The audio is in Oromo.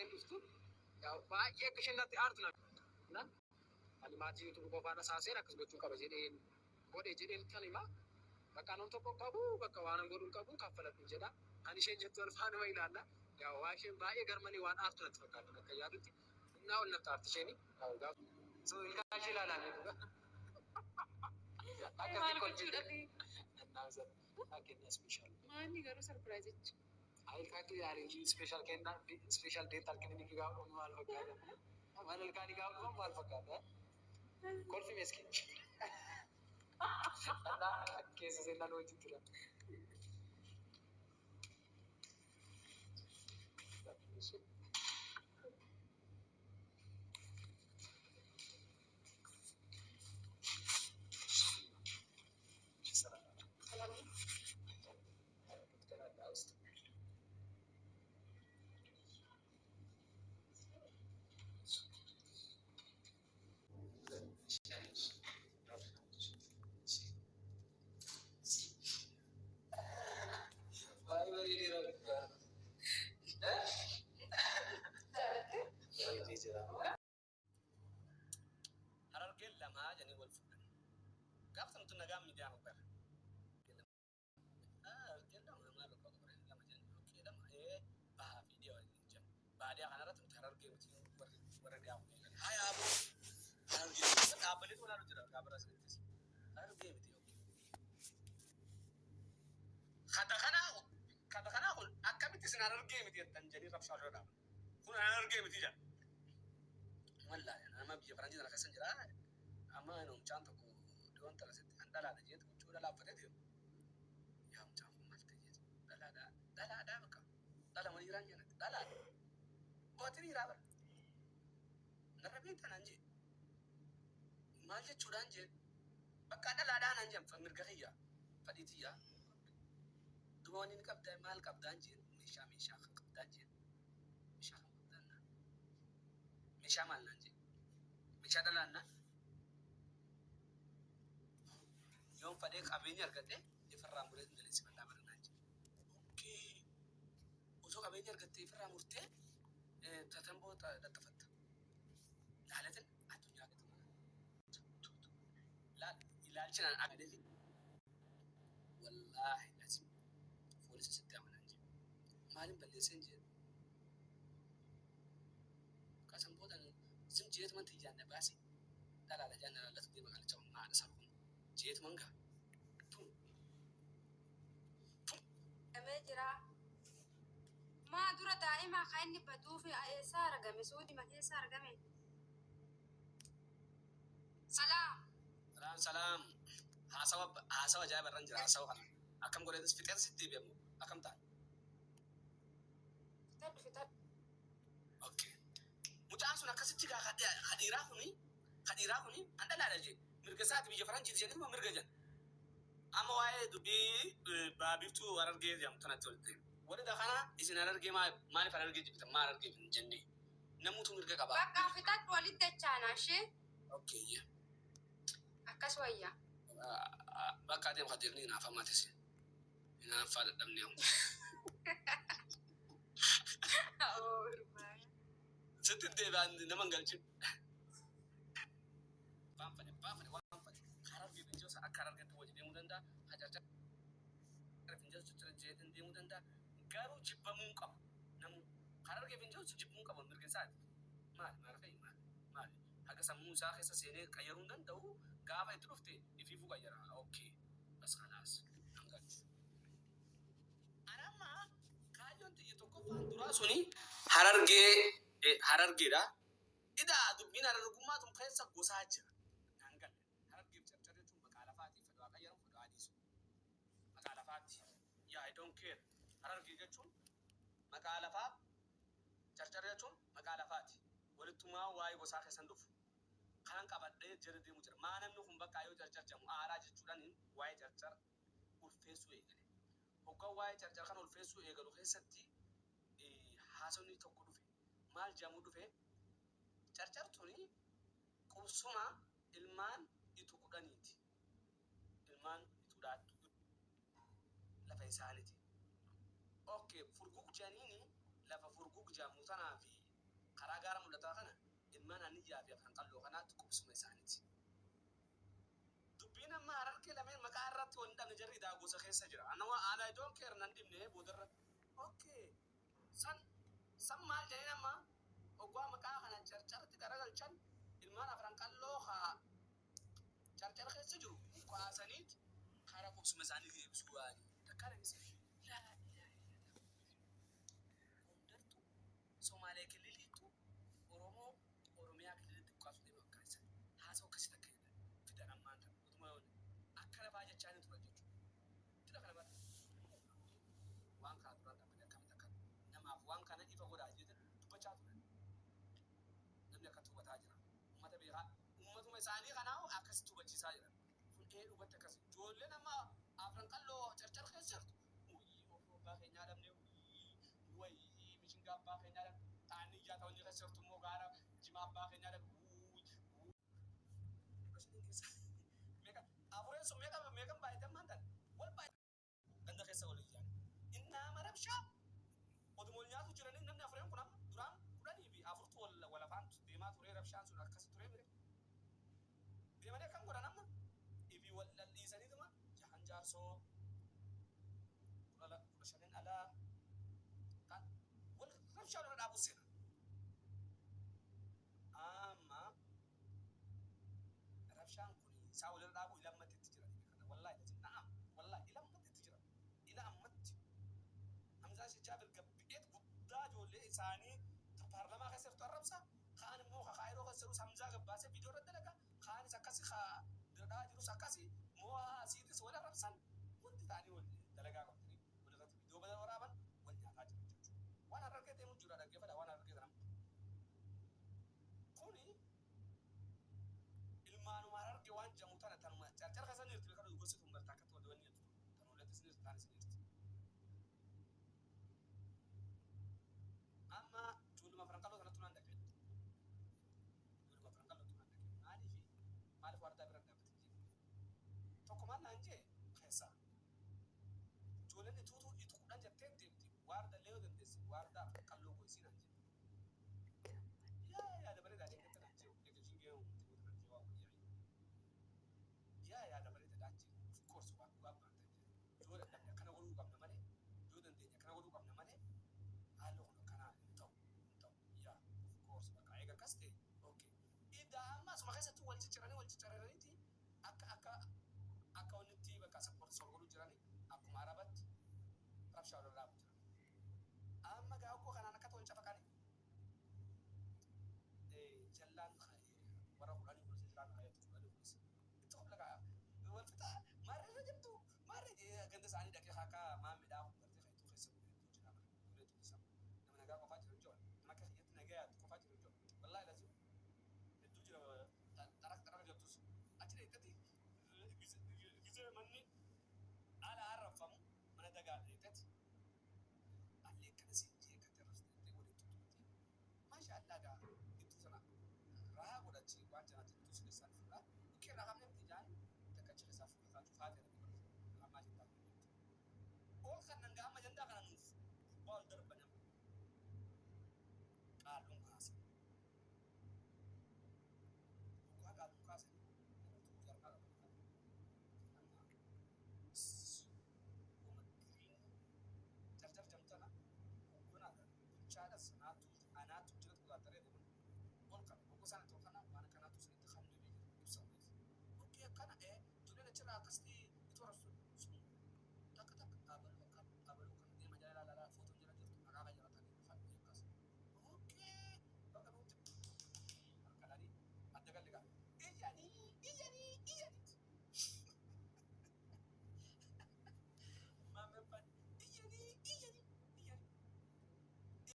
Itu ya baay'ee kishinnatti aartu na ani maatii YouTube qofaadha saaseen akkas gochuu qaba jedheen godhe jedheen kan hima bakka anon tokko qabu bakka waan godhuun qabu kaffalatu jedha ani isheen jettu alfaanuma ilaalla yaa waa isheen baay'ee garmanii waan aartu natti fakkaatan akka yaadutti innaa ol natti aarti isheen gaaf so ilkaan ishee ilaalaa dhuga akkasii kolfii kenna special maani garuu surprise I'll cut you are special kenna special dental clinic ga mal fakkaata mal ilkaan ga mal fakkaata kolfii meski ada keessa seenaan hojii tura Jadi rapsal roda. Kun energi mesti jah. Wallah, nama biar perancis nak kesan jera. Ama nong cantik ku doan terus anda lah jet ku cura lah pada dia. Ya macam malte jet. Dala macam. Dala maniran je nak. Dala. Buat ini rabar. Narabi tanah je. Malje curan je. Bakal dala nanjam famir gaya. Faditia. Dua ni kapten mal kapten je. Misha kapten. Misha mal nanti, Misha dalan na. Yom pada kabinnya argate, ifarram boleh menjadi sebentar nanti. Okay, usuk kabinnya argate ifarram urte, tatambo datafat. Lahalatin atunya gitu. Lah, ilalcina ada di. Wallahi lazim. Polisi setiap nanti. Malam balik senja. Jiet man tijanna basi dala la janna la tudima kan taw ma da sabun jiet man ga amejira ma dura daima khaini badufi ayesar game sudi ma ayesar game salam hasawa jabar ranjira hasawa akam gole des fitar sitti bemu akam ta fitar okay mucaan nak kasih tiga hadirah kuni anda lah aja mirgasat biji Francis jadi mau mirgajan ama wae dubi babi tu warar ge jam tanah tulte wala da kana isin arar ge ma mani farar ge jipta marar ge jende namu tu mirga kaba baka fitat walid tachana she okay ya akas waya baka dem hadirni na famatisi ina fada damne oh Setin devan naman galchin. Pamfani. Karar gitu jo sa karar gitu wajib demu danda hajar. Karena jo sutra jeden demu danda garu jibba mungkap. Namu karar gitu jo jibba mungkap mereka saat. Mal. Haga samu sa kesa sene kayarun dan tahu gava itu rufte ififu kayara. Okay. Bas khalas. Angkat. Arama kajon tu itu ko fandura suni Hararge da ida dubbina ruguma tun fesa gosaja nangal Hararge charchare tun makalafati fadwa kayaran fadwa hadisu makalafati ya I don't care Hararge jechun makalafat charchare tun makalafati walituma wayi gosa kesan dufu kan qabadde jerde mujir manan nu humba kayo charchar jamu araji chudan wayi charchar ul fesu egale hokka wayi charchar kan ul fesu egalu khesatti hasoni tokko dufe mal jamu dufe charchar tuni qubsuma ilman itu kudaniti ilman itu dat la faisaliti okay furguk janini la fa furguk jamu tana fi يا في خان قالوا قنات كوبس مسانتي دبينا ما عرفك لما مقاررت وندا نجري دا غوسه خيس جرا انا دون كير نندم نه بودر اوكي san mal jaya ma ogwa maka kana charchar ti garagal chan ilmana frankan lo kha charchar khesse juru ko asanit khara ko sumasani ge biswani takara ngisi la ilaha illallah kundartu somale kelilitu oromo oromia kelilitu kasu de makkasa haso kasita kayda fidana manta utuma akara baje chani turajechu tila kana ba wanka duranda mane kamta kan nama wanka na ifa goda ajete tubacha turan namne ka tuba tajira ummata biha ummatu masani kana akas tuba ci sajira fun e ubata kas jolle nama afran kallo charchar khasirtu uyi ba khanya dam ne uyi mishin ga ba khanya dam tani ja tawni khasirtu mo gara jima ba khanya dam uyi bashin kisa meka afran so meka ba ita mandan wal ba ganda khasa wal yan inna marabsha ودمولنياتو جرانين نمنا فريم كنا درام كنا نبي أفرط ولا فانت ديما توري ربشان سونا كاس توري مري ديما ده كم كنا نمنا يبي ولا ليساني دما جهان جارسو ولا شنين على كان ولا ربشان ولا أبو سينا أما ربشان كوني ساول ولا أبو إلى ما تتجرا والله لازم نعم والله إلى ما تتجرا إلى أمت همزة شجاب الجبيت قداج ولا إنساني تبارلما خسر تربسا خان مو خايرو خسرو همزة جباسة فيديو رد لك خان سكاسي خا دردا جرو سكاسي مو سيدس ولا ربسان كنت تاني ولا دلقا قمتني ولا قلت فيديو بدل ورابن ولا تاج وانا ركيت يوم جرا دقيقة فلا وانا ركيت رام كوني المانو مارر جوان جموتنا تنما ترى خسر نيرتي كانوا يقصوا مرتاحة ودوني تنو لا تسنير تاني سنيرتي أما جول ما فرنقلو تنا تنا عندك جول ما فرنقلو تنا عندك ما في وردا بردا بتجي فكمان نانجي خيسا جول اللي توتو يتقول أنت تنتي وردا ليه دندس وردا فرنقلو كويسين أنجي يا ده بريد عليك تنا أنجي يكجينجي يوم تقول تنا جوا يا ده بريد أنجي of course واب جول ده كنا ورو قبل مالي جول ده كنا ورو قبل مالي هالو كنا يا of course بقى أيها كاستي أوكي إذا ما سمع خيسة تو والتجراني تي أكا ونتي بقى سبورت سرقلو جراني أكو معربت رفشة ولا راب أما جاوكو كنا نكتو إن شافكاني جلان ورا قراني بوليس جلان خير تقول بوليس تقول لك والفتاة مرة جبتو مرة جندس عني دكي خاكا ما مداو برتي خيتو خيسة جلان ولا تقسم لما نجاكو فاتر الجول ما كخيت نجاة كفاتر الجول والله لازم الدوجر ترك جبتوس أجل تدي جزء مني على عرفهم من دقال تدي عليك كذا سيجي كترست تقول تقولي ما شاء الله جا يتوسنا راها ولا شيء واجنا تتوس لسان فلا وكيف رقم نتيجان تكتش لسان فلا فاتر ما جدا أول خلنا نجا ما جندا خلنا نوف بال درب بنام قالوا قاسم وقالوا قاسم تقول قالوا جرجر جمتنا وكنا شهادة سناتو أنا تجرد قدرة دون قول كنا وكسان توكنا وأنا كنا تسني تخمن بيجي يبصر أوكي كنا